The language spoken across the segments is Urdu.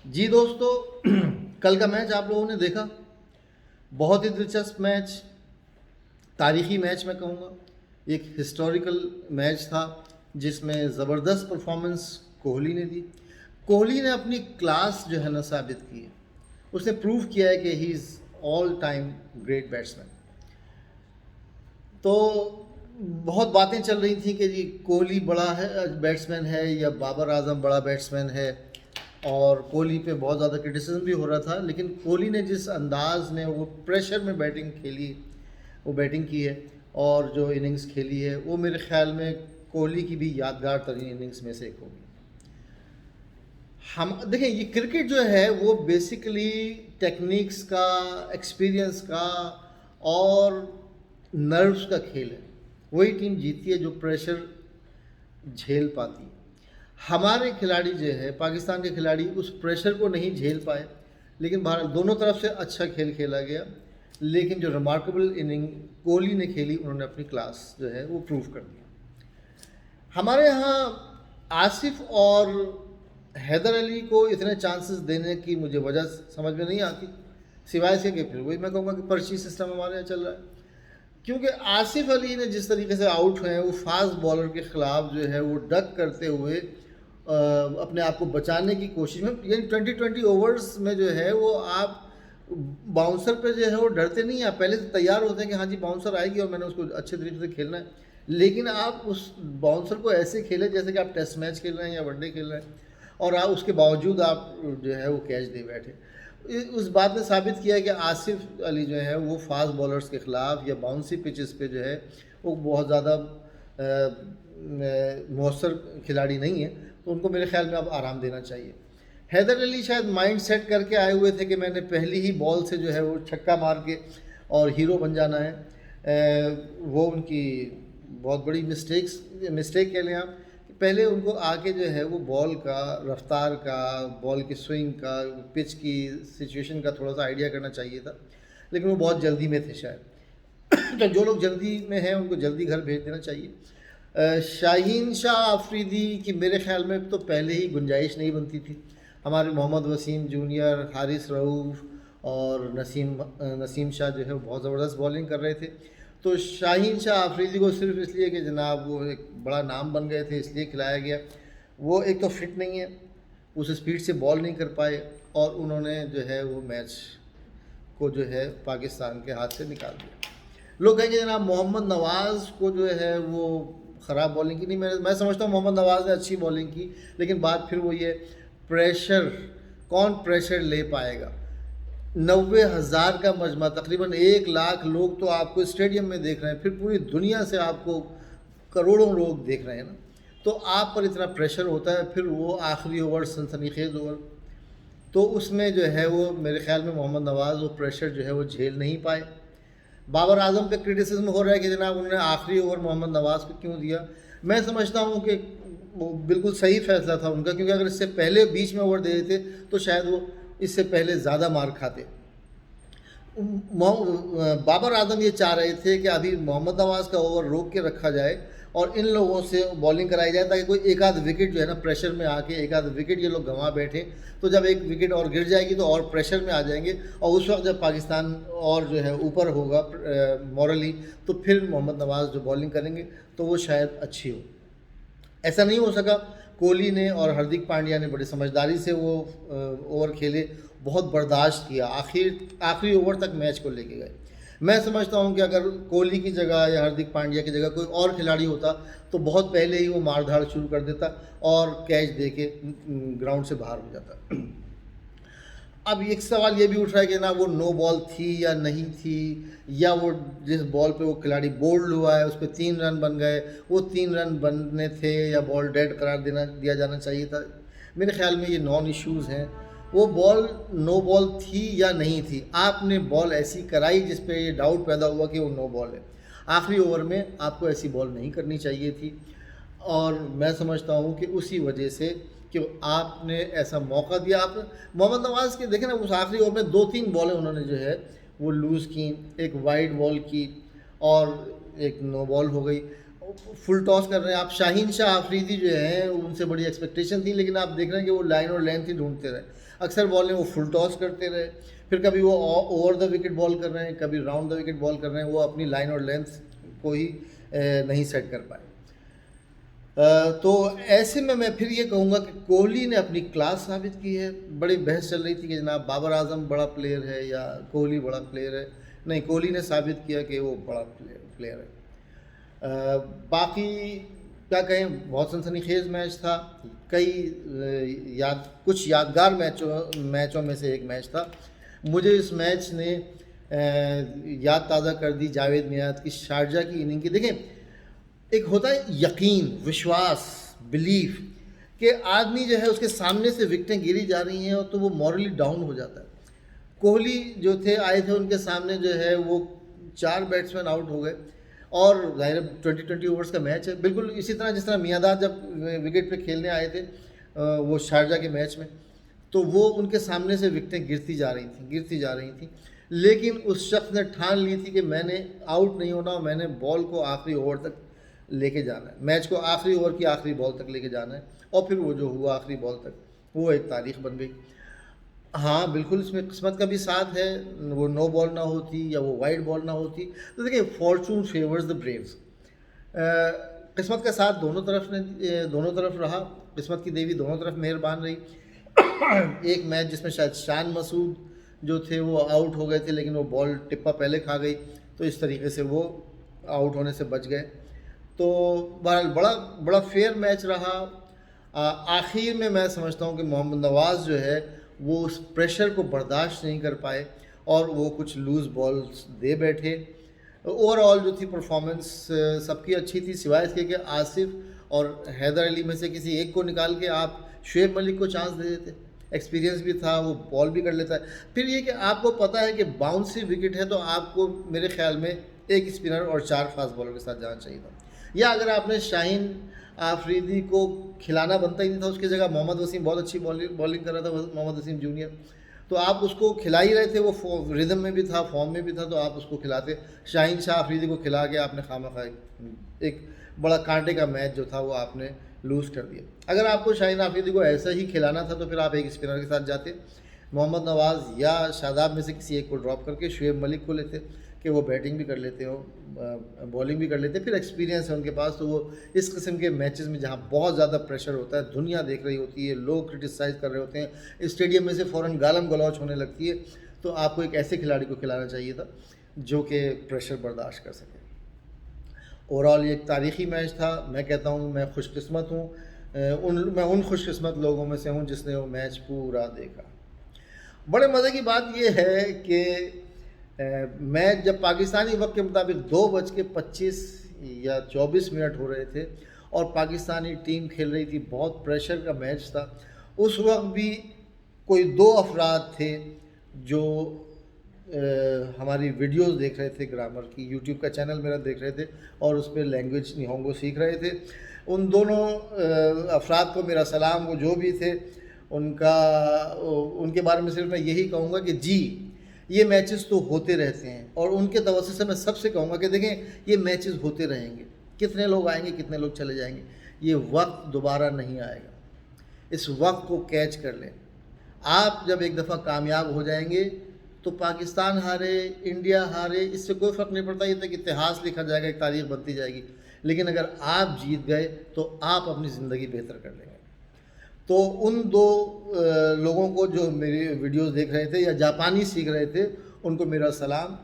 جی دوستو، کل کا میچ آپ لوگوں نے دیکھا. بہت ہی دلچسپ میچ، تاریخی میچ میں کہوں گا. ایک ہسٹوریکل میچ تھا جس میں زبردست پرفارمنس کوہلی نے دی. کوہلی نے اپنی کلاس جو ہے نا ثابت کی ہے. اس نے پروو کیا ہے کہ ہی از آل ٹائم گریٹ بیٹسمین. تو بہت باتیں چل رہی تھیں کہ جی کوہلی بڑا ہے بیٹسمین ہے یا بابر اعظم بڑا بیٹسمین ہے، اور کوہلی پہ بہت زیادہ کرٹیسزم بھی ہو رہا تھا. لیکن کوہلی نے جس انداز میں وہ پریشر میں بیٹنگ کی ہے اور جو اننگز کھیلی ہے، وہ میرے خیال میں کوہلی کی بھی یادگار ترین اننگز میں سے ایک ہوگی. ہم دیکھیں، یہ کرکٹ جو ہے وہ بیسیکلی ٹیکنیکس کا، ایکسپیرینس کا اور نروس کا کھیل ہے. وہی ٹیم جیتی ہے جو پریشر جھیل پاتی. ہمارے کھلاڑی جو ہے، پاکستان کے کھلاڑی، اس پریشر کو نہیں جھیل پائے. لیکن دونوں طرف سے اچھا کھیل کھیلا گیا. لیکن جو ریمارکیبل اننگ کوہلی نے کھیلی، انہوں نے اپنی کلاس جو ہے وہ پروو کر دیا. ہمارے یہاں آصف اور حیدر علی کو اتنے چانسز دینے کی مجھے وجہ سمجھ میں نہیں آتی، سوائے سے کہ پھر وہی میں کہوں گا کہ پرچی سسٹم ہمارے یہاں چل رہا ہے. کیونکہ آصف علی نے جس طریقے سے آؤٹ ہوئے ہیں، وہ فاسٹ بالر کے خلاف جو ہے وہ ڈک کرتے ہوئے اپنے آپ کو بچانے کی کوشش میں، یعنی 20 اوورز میں جو ہے وہ آپ باؤنسر پہ جو ہے وہ ڈرتے نہیں ہیں. آپ پہلے سے تیار ہوتے ہیں کہ ہاں جی باؤنسر آئے گی اور میں نے اس کو اچھے طریقے سے کھیلنا ہے. لیکن آپ اس باؤنسر کو ایسے کھیلیں جیسے کہ آپ ٹیسٹ میچ کھیل رہے ہیں یا ون ڈے کھیل رہے ہیں، اور آپ اس کے باوجود آپ جو ہے وہ کیچ دے بیٹھے. اس بات نے ثابت کیا ہے کہ آصف علی جو ہے وہ فاسٹ بالرز کے خلاف یا باؤنسی پچز پہ جو ہے وہ بہت زیادہ مؤثر کھلاڑی نہیں ہے. تو ان کو میرے خیال میں اب آرام دینا چاہیے. حیدر علی شاید مائنڈ سیٹ کر کے آئے ہوئے تھے کہ میں نے پہلی ہی بال سے جو ہے وہ چھکا مار کے اور ہیرو بن جانا ہے. وہ ان کی بہت بڑی مسٹیک کہہ لیں آپ، کہ پہلے ان کو آ کے جو ہے وہ بال کا رفتار کا، بال کی سوئنگ کا، پچ کی سچویشن کا تھوڑا سا آئیڈیا کرنا چاہیے تھا. لیکن وہ بہت جلدی میں تھے شاید. تو جو لوگ جلدی میں ہیں ان کو جلدی گھر بھیج دینا چاہیے. شاہین شاہ آفریدی کی میرے خیال میں تو پہلے ہی گنجائش نہیں بنتی تھی. ہمارے محمد وسیم جونیئر، حارث رؤوف اور نسیم شاہ جو ہے وہ بہت زبردست بالنگ کر رہے تھے. تو شاہین شاہ آفریدی کو صرف اس لیے کہ جناب وہ ایک بڑا نام بن گئے تھے اس لیے کھلایا گیا. وہ ایک تو فٹ نہیں ہے، اس اسپیڈ سے بال نہیں کر پائے، اور انہوں نے جو ہے وہ میچ کو جو ہے پاکستان کے ہاتھ سے نکال دیا. لوگ کہیں گے جناب محمد نواز کو جو ہے وہ خراب بالنگ کی. نہیں، میں سمجھتا ہوں محمد نواز نے اچھی بالنگ کی. لیکن بات پھر وہ یہ پریشر، کون پریشر لے پائے گا؟ 90,000 کا مجمع، تقریباً 1,00,000 لوگ تو آپ کو اسٹیڈیم میں دیکھ رہے ہیں، پھر پوری دنیا سے آپ کو کروڑوں لوگ دیکھ رہے ہیں نا. تو آپ پر اتنا پریشر ہوتا ہے، پھر وہ آخری اوور سنسنی خیز اوور، تو اس میں جو ہے وہ میرے خیال میں محمد نواز وہ پریشر جو ہے وہ جھیل نہیں پائے. بابر اعظم پہ کرٹیسزم ہو رہا ہے کہ جناب انہوں نے آخری اوور محمد نواز کو کیوں دیا. میں سمجھتا ہوں کہ وہ بالکل صحیح فیصلہ تھا ان کا، کیونکہ اگر اس سے پہلے بیچ میں اوور دے دیتے تو شاید وہ اس سے پہلے زیادہ مار کھاتے. بابر اعظم یہ چاہ رہے تھے کہ ابھی محمد نواز کا اوور روک کے رکھا جائے اور ان لوگوں سے بالنگ کرائی جائے، تاکہ کوئی ایک آدھ وکٹ جو ہے نا پریشر میں آ کے ایک آدھ وکٹ یہ لوگ گنوا بیٹھیں. تو جب ایک وکٹ اور گر جائے گی تو اور پریشر میں آ جائیں گے، اور اس وقت جب پاکستان اور جو ہے اوپر ہوگا مورلی، تو پھر محمد نواز جو بالنگ کریں گے تو وہ شاید اچھی ہو. ایسا نہیں ہو سکا. کوہلی نے اور ہردک پانڈیا نے بڑی سمجھداری سے وہ اوور کھیلے، بہت برداشت کیا، آخری اوور تک میچ کو لے کے گئے. میں سمجھتا ہوں کہ اگر کوہلی کی جگہ یا ہردک پانڈیا کی جگہ کوئی اور کھلاڑی ہوتا تو بہت پہلے ہی وہ مار دھاڑ شروع کر دیتا اور کیچ دے کے گراؤنڈ سے باہر ہو جاتا. اب ایک سوال یہ بھی اٹھ رہا ہے کہ نا وہ نو بال تھی یا نہیں تھی، یا وہ جس بال پہ وہ کھلاڑی بولڈ ہوا ہے اس پہ 3 رن بن گئے، وہ 3 رن بننے تھے یا بال ڈیڈ قرار دیا جانا چاہیے تھا. میرے خیال میں یہ نان ایشوز ہیں. وہ بال نو بال تھی یا نہیں تھی، آپ نے بال ایسی کرائی جس پہ یہ ڈاؤٹ پیدا ہوا کہ وہ نو بال ہے. آخری اوور میں آپ کو ایسی بال نہیں کرنی چاہیے تھی، اور میں سمجھتا ہوں کہ اسی وجہ سے کہ آپ نے ایسا موقع دیا. آپ محمد نواز کے دیکھیں نا، اس آخری اوور میں 2-3 بالیں انہوں نے جو ہے وہ لوز کی، ایک وائڈ بال کی اور ایک نو بال ہو گئی. فل ٹاس کر رہے ہیں. آپ شاہین شاہ آفریدی جو ہیں ان سے بڑی ایکسپیکٹیشن تھی, لیکن آپ دیکھ رہے ہیں کہ وہ لائن اور لینتھ ہی ڈھونڈتے رہے. اکثر بالیں وہ فل ٹاس کرتے رہے, پھر کبھی وہ اوور دا وکٹ بال کر رہے ہیں, کبھی راؤنڈ دا وکٹ بال کر رہے ہیں, وہ اپنی لائن اور لینتھ کو ہی نہیں سیٹ کر پائے. تو ایسے میں پھر یہ کہوں گا کہ کوہلی نے اپنی کلاس ثابت کی ہے. بڑی بحث چل رہی تھی کہ جناب بابر اعظم بڑا پلیئر ہے یا کوہلی بڑا پلیئر ہے. نہیں, کوہلی نے ثابت کیا کہ وہ بڑا پلیئر ہے. باقی کیا کہیں, بہت سنسنی خیز میچ تھا. کچھ یادگار میچوں میں سے ایک میچ تھا. مجھے اس میچ نے یاد تازہ کر دی جاوید میاں کی شارجہ کی اننگ کی. دیکھیں, ایک ہوتا ہے یقین, وشواس, بلیف کہ آدمی جو ہے اس کے سامنے سے وکٹیں گری جا رہی ہیں اور تو وہ مورلی ڈاؤن ہو جاتا ہے. کوہلی جو تھے آئے تھے, ان کے سامنے جو ہے وہ 4 بیٹسمین آؤٹ ہو گئے, اور ظاہر 20 اوورز کا میچ ہے. بالکل اسی طرح جس طرح میاں جب وکٹ پہ کھیلنے آئے تھے وہ شارجہ کے میچ میں, تو وہ ان کے سامنے سے وکٹیں گرتی جا رہی تھیں. لیکن اس شخص نے ٹھان لی تھی کہ میں نے آؤٹ نہیں ہونا, اور میں نے بال کو آخری اوور تک لے کے جانا ہے, میچ کو آخری اوور کی آخری بال تک لے کے جانا ہے. اور پھر وہ جو ہوا آخری بال تک, وہ ایک تاریخ بن گئی. ہاں بالکل اس میں قسمت کا بھی ساتھ ہے. وہ نو بال نہ ہوتی یا وہ وائڈ بال نہ ہوتی تو دیکھیں, فارچون فیورز دا بریوز. قسمت کا ساتھ دونوں طرف رہا. قسمت کی دیوی دونوں طرف مہربان رہی. ایک میچ جس میں شاید شان مسعود جو تھے وہ آؤٹ ہو گئے تھے, لیکن وہ بال ٹپا پہلے کھا گئی, تو اس طریقے سے وہ آؤٹ ہونے سے بچ گئے. تو بہرحال بڑا فیئر میچ رہا. آخر میں سمجھتا ہوں کہ محمد نواز جو ہے وہ اس پریشر کو برداشت نہیں کر پائے اور وہ کچھ لوز بالز دے بیٹھے. اوور آل جو تھی پرفارمنس سب کی اچھی تھی, سوائے اس کے کہ آصف اور حیدر علی میں سے کسی ایک کو نکال کے آپ شعیب ملک کو چانس دے دیتے. ایکسپیرینس بھی تھا, وہ بال بھی کر لیتا ہے. پھر یہ کہ آپ کو پتہ ہے کہ باؤنسی وکٹ ہے, تو آپ کو میرے خیال میں ایک اسپنر اور 4 فاسٹ بالر کے ساتھ جانا چاہیے تھا. یا اگر آپ نے شاہین آفریدی کو کھلانا بنتا ہی نہیں تھا, اس کی جگہ محمد وسیم بہت اچھی بالنگ کر رہا تھا, محمد وسیم جونیئر, تو آپ اس کو کھلا ہی رہے تھے. وہ ردم میں بھی تھا, فارم میں بھی تھا, تو آپ اس کو کھلاتے. شاہین شاہ آفریدی کو کھلا کے آپ نے خواہ ایک بڑا کانٹے کا میچ جو تھا وہ آپ نے لوز کر دیا. اگر آپ کو شاہین آفریدی کو ایسا ہی کھلانا تھا تو پھر آپ ایک اسپنر کے ساتھ جاتے, محمد نواز یا شاداب میں سے کسی ایک کو ڈراپ کر کے شعیب ملک کو لیتے کہ وہ بیٹنگ بھی کر لیتے ہو, بالنگ بھی کر لیتے. پھر ایکسپیرینس ہے ان کے پاس, تو وہ اس قسم کے میچز میں جہاں بہت زیادہ پریشر ہوتا ہے, دنیا دیکھ رہی ہوتی ہے, لوگ کرٹیسائز کر رہے ہوتے ہیں, اسٹیڈیم میں سے فوراً گالم گلوچ ہونے لگتی ہے, تو آپ کو ایک ایسے کھلاڑی کو کھلانا چاہیے تھا جو کہ پریشر برداشت کر سکے. اوور آل یہ ایک تاریخی میچ تھا. میں کہتا ہوں میں خوش قسمت ہوں, میں ان خوش قسمت لوگوں میں سے ہوں جس نے وہ میچ پورا دیکھا. بڑے مزے کی بات یہ ہے کہ میچ جب پاکستانی وقت کے مطابق 2:25 یا 24 ہو رہے تھے اور پاکستانی ٹیم کھیل رہی تھی, بہت پریشر کا میچ تھا. اس وقت بھی کوئی 2 افراد تھے جو ہماری ویڈیوز دیکھ رہے تھے گرامر کی, یوٹیوب کا چینل میرا دیکھ رہے تھے اور اس پہ لینگویج نیہونگو سیکھ رہے تھے. ان دونوں افراد کو میرا سلام. وہ جو بھی تھے ان کے بارے میں صرف میں یہی کہوں گا کہ جی یہ میچز تو ہوتے رہتے ہیں, اور ان کے توسط سے میں سب سے کہوں گا کہ دیکھیں یہ میچز ہوتے رہیں گے. کتنے لوگ آئیں گے, کتنے لوگ چلے جائیں گے, یہ وقت دوبارہ نہیں آئے گا. اس وقت کو کیچ کر لیں. آپ جب ایک دفعہ کامیاب ہو جائیں گے تو پاکستان ہارے, انڈیا ہارے, اس سے کوئی فرق نہیں پڑتا. یہ تک اتہاس لکھا جائے گا, ایک تاریخ بنتی جائے گی. لیکن اگر آپ جیت گئے تو آپ اپنی زندگی بہتر کر لیں گے. تو ان 2 لوگوں کو جو میری ویڈیوز دیکھ رہے تھے یا جاپانی سیکھ رہے تھے, ان کو میرا سلام,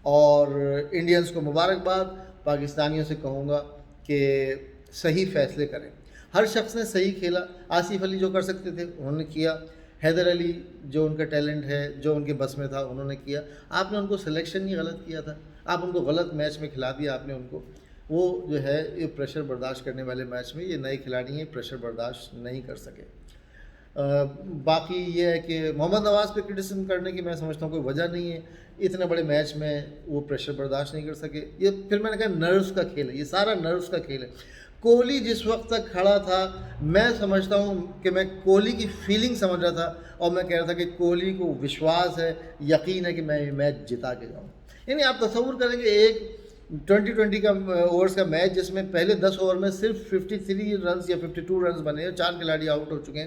اور انڈینز کو مبارکباد. پاکستانیوں سے کہوں گا کہ صحیح فیصلے کریں. ہر شخص نے صحیح کھیلا. آصف علی جو کر سکتے تھے انہوں نے کیا, حیدر علی جو ان کا ٹیلنٹ ہے, جو ان کے بس میں تھا, انہوں نے کیا. آپ نے ان کو سلیکشن ہی غلط کیا تھا, آپ ان کو غلط میچ میں کھلا دیا آپ نے ان کو. وہ جو ہے یہ پریشر برداشت کرنے والے میچ میں یہ نئے کھلاڑی ہیں, پریشر برداشت نہیں کر سکے. باقی یہ ہے کہ محمد نواز پہ کرٹیسزم کرنے کی میں سمجھتا ہوں کوئی وجہ نہیں ہے. اتنے بڑے میچ میں وہ پریشر برداشت نہیں کر سکے. یہ پھر میں نے کہا نروس کا کھیل ہے, یہ سارا نروس کا کھیل ہے. کوہلی جس وقت تک کھڑا تھا میں سمجھتا ہوں کہ میں کوہلی کی فیلنگ سمجھ رہا تھا, اور میں کہہ رہا تھا کہ کوہلی کو وشواس ہے, یقین ہے کہ میں یہ میچ جتا کے جاؤں. یعنی آپ تصور کریں کہ ایک 20 کا اوورس کا میچ جس میں پہلے 10 اوور میں صرف 53 رنز یا 52 رنز بنے ہیں، 4 کھلاڑی آؤٹ ہو چکے ہیں،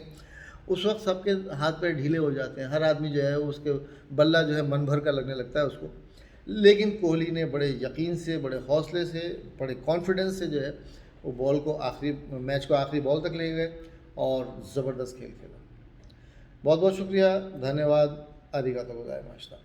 اس وقت سب کے ہاتھ پیر ڈھیلے ہو جاتے ہیں، ہر آدمی جو ہے اس کے بلہ جو ہے من بھر کا لگنے لگتا ہے اس کو. لیکن کوہلی نے بڑے یقین سے، بڑے حوصلے سے، بڑے کانفیڈنس سے جو ہے وہ بال کو میچ کو آخری بال تک لے گئے اور زبردست کھیل کھیلا. بہت بہت شکریہ، دھنیہ واد، آریگاتو گوزائیماشتا.